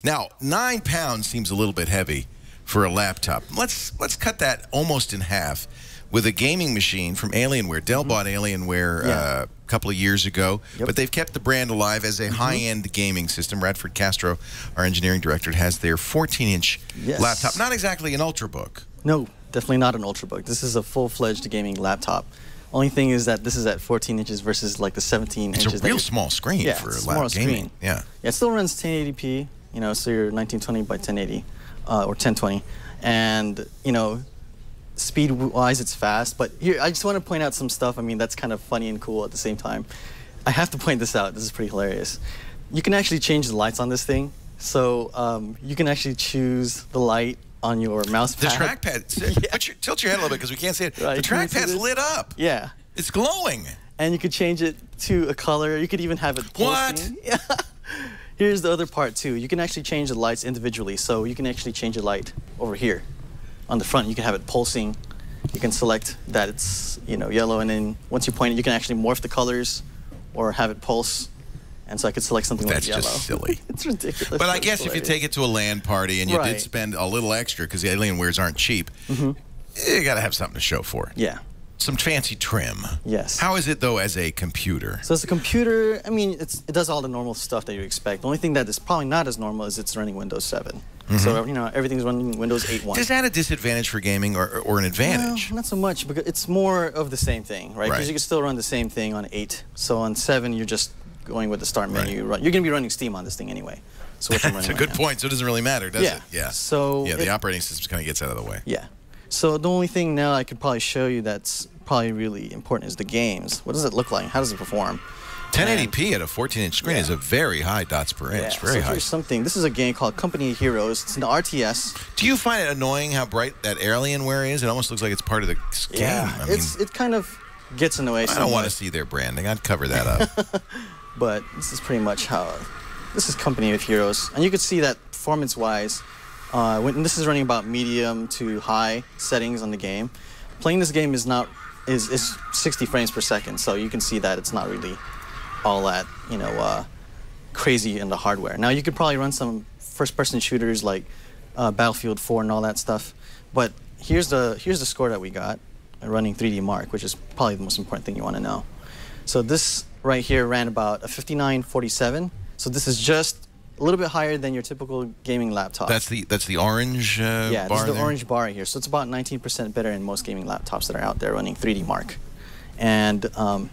Now, 9 pounds seems a little bit heavy for a laptop. Let's cut that almost in half with a gaming machine from Alienware. Dell bought Alienware a couple of years ago, but they've kept the brand alive as a high-end gaming system. Radford Castro, our engineering director, has their 14-inch laptop. Not exactly an Ultrabook. No, definitely not an Ultrabook. This is a full-fledged gaming laptop. Only thing is that this is at 14 inches versus like the 17 inches. It's a real small screen for a laptop gaming. Yeah, it still runs 1080p, you know, so you're 1920 by 1080 or 1020. And, you know, speed-wise, it's fast. But here, I just want to point out some stuff. I mean, that's kind of funny and cool at the same time. I have to point this out. This is pretty hilarious. You can actually change the lights on this thing. So you can actually choose the light on your mouse pad. The trackpad. Tilt your head a little bit because we can't see it. Right, the trackpad's lit up. Yeah. It's glowing. And you could change it to a color. You could even have it pulsing. What? Yeah. Here's the other part, too. You can actually change the lights individually. So you can actually change the light over here on the front. You can have it pulsing. You can select that it's, you know, yellow. And then once you point it, you can actually morph the colors or have it pulse. And so I could select something like yellow. That's just silly. It's ridiculous. But I guess if you take it to a LAN party and you did spend a little extra, because the Alienwares aren't cheap, you got to have something to show for it. Yeah. Some fancy trim. Yes. How is it, though, as a computer? So as a computer, I mean, it does all the normal stuff that you expect. The only thing that is probably not as normal is it's running Windows 7. So, you know, everything's running Windows 8.1. Is that a disadvantage for gaming or an advantage? No, not so much, because it's more of the same thing, right? Because you can still run the same thing on 8. So on 7, you're just going with the start menu. You're going to be running Steam on this thing anyway. So what I'm running That's a good point. So it doesn't really matter, does it? Yeah. So the operating system kind of gets out of the way. Yeah. So the only thing now I could probably show you that's probably really important is the games. What does it look like? How does it perform? 1080p at a 14-inch screen is a very high dots per inch. Very high. Here's something. This is a game called Company of Heroes. It's an RTS. Do you find it annoying how bright that Alienware is? It almost looks like it's part of the game. Yeah, I mean, it kind of gets in the way. I don't want to see their branding. I'd cover that up. But this is pretty much how. This is Company of Heroes, and you can see that performance-wise, when this is running about medium to high settings on the game. Playing this game is 60 frames per second, so you can see that it's not really all that, you know, crazy in the hardware. Now you could probably run some first-person shooters like Battlefield 4 and all that stuff, but here's the score that we got running 3D Mark, which is probably the most important thing you want to know. So this right here ran about a 5947. So this is just a little bit higher than your typical gaming laptop. That's the orange bar Yeah, this is the there? orange bar here. So it's about 19% better than most gaming laptops that are out there running 3D Mark. And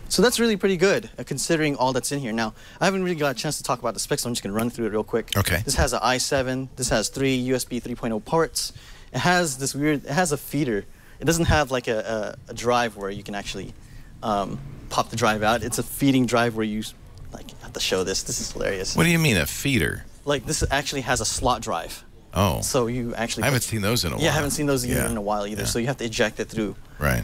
so that's really pretty good, considering all that's in here. Now, I haven't really got a chance to talk about the specs, so I'm just going to run through it real quick. Okay. This has an i7. This has 3 USB 3.0 ports. It has this weird, it has a feeder. It doesn't have like a drive where you can actually pop the drive out. It's a feeding drive where you, like, I have to show this. This is hilarious. What do you mean, a feeder? Like, this actually has a slot drive. Oh. So you actually... I haven't seen those in a while. Yeah, I haven't seen those in a while either. So you have to eject it through,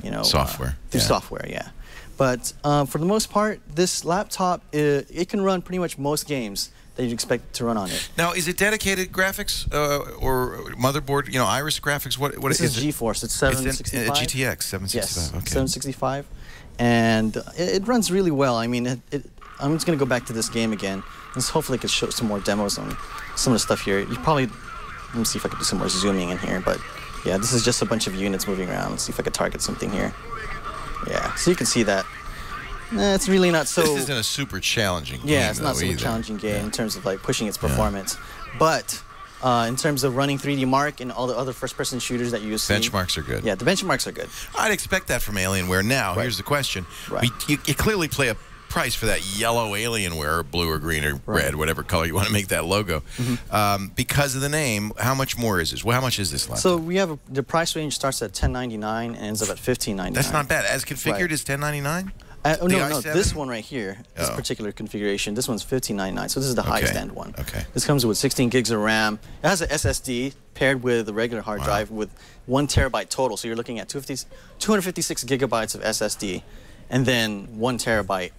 you know... software. Through software, yeah. But for the most part, this laptop, it can run pretty much most games that you'd expect to run on it. Now, is it dedicated graphics or motherboard, you know, Iris graphics? What is it? This is GeForce. It's 765. It's GTX 765. Yes, okay. 765. And it runs really well. I mean, I'm just going to go back to this game again. And hopefully I could show some more demos on some of the stuff here. You probably... Let me see if I can do some more zooming in here. But yeah, this is just a bunch of units moving around. Let's see if I could target something here. Yeah, so you can see that. It's really not so... This isn't a super challenging game, Yeah, it's not a super challenging game in terms of like pushing its performance. But in terms of running 3D Mark and all the other first-person shooters that you see... Benchmarks are good. Yeah, the benchmarks are good. I'd expect that from Alienware. Now, here's the question. You clearly play a price for that yellow Alienware, or blue or green or red, whatever color you want to make that logo. Because of the name, how much more is this? Well, how much is this laptop? So we have the price range starts at $1099 and ends up at $1599. That's not bad. As configured is $1099? No, this one right here, this particular configuration, this one's $1599. So this is the highest end one. Okay. This comes with 16 gigs of RAM. It has an SSD paired with a regular hard drive with 1 terabyte total. So you're looking at 256 gigabytes of SSD. And then 1 terabyte,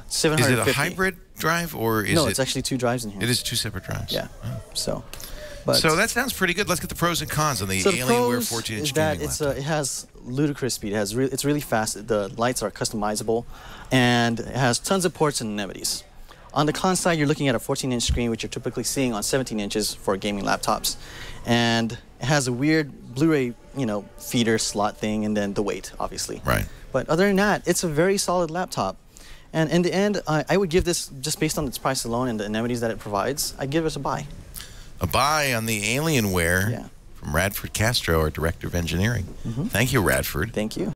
750. Is it a hybrid drive or is it... No, it's actually 2 drives in here. It is 2 separate drives. Yeah. So that sounds pretty good. Let's get the pros and cons on the Alienware 14-inch gaming laptop. It has ludicrous speed. It's really fast. The lights are customizable, and it has tons of ports and amenities. On the con side, you're looking at a 14-inch screen, which you're typically seeing on 17 inches for gaming laptops. And it has a weird Blu-ray, feeder slot thing, and then the weight, obviously. Right. But other than that, it's a very solid laptop. And in the end, I would give this, just based on its price alone and the amenities that it provides, I'd give it a buy. A buy on the Alienware from Radford Castro, our Director of Engineering. Thank you, Radford. Thank you.